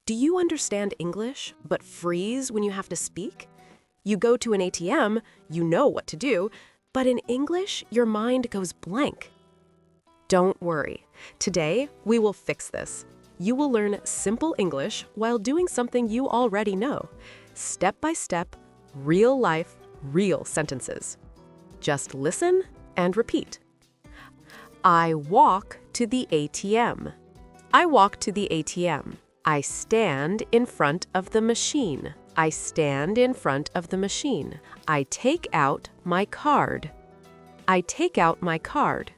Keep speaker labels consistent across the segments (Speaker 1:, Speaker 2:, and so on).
Speaker 1: Do you understand English, but freeze when you have to speak? You go to an ATM, you know what to do, but in English, your mind goes blank. Don't worry. Today, we will fix this. You will learn simple English while doing something you already know. Step by step, real life, real sentences. Just listen and repeat. I walk to the ATM. I walk to the ATM. I stand in front of the machine. I stand in front of the machine. I take out my card. I take out my card.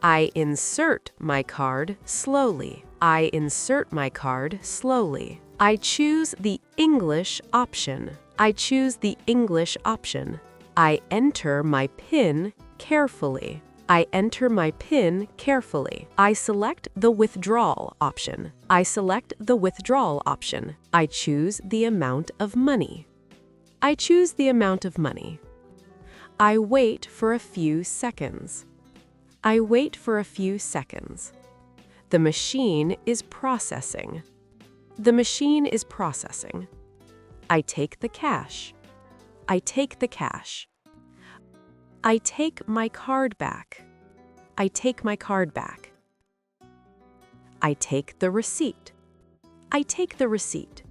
Speaker 1: I insert my card slowly. I insert my card slowly. I choose the English option. I choose the English option. I enter my PIN carefully. I enter my PIN carefully. I select the withdrawal option. I select the withdrawal option. I choose the amount of money. I choose the amount of money. I wait for a few seconds. I wait for a few seconds. The machine is processing. The machine is processing. I take the cash. I take the cash. I take my card back. I take my card back. I take the receipt. I take the receipt.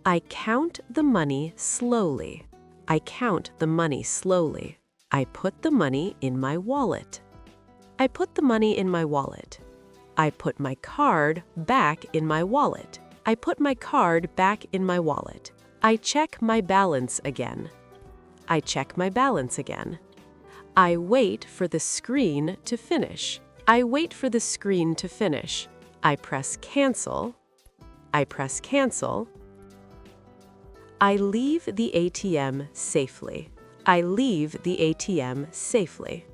Speaker 1: I count the money slowly. I count the money slowly. I put the money in my wallet. I put the money in my wallet. I put my card back in my wallet. I put my card back in my wallet. I check my balance again. I check my balance again. I wait for the screen to finish. I wait for the screen to finish. I press cancel. I press cancel. I leave the ATM safely. I leave the ATM safely.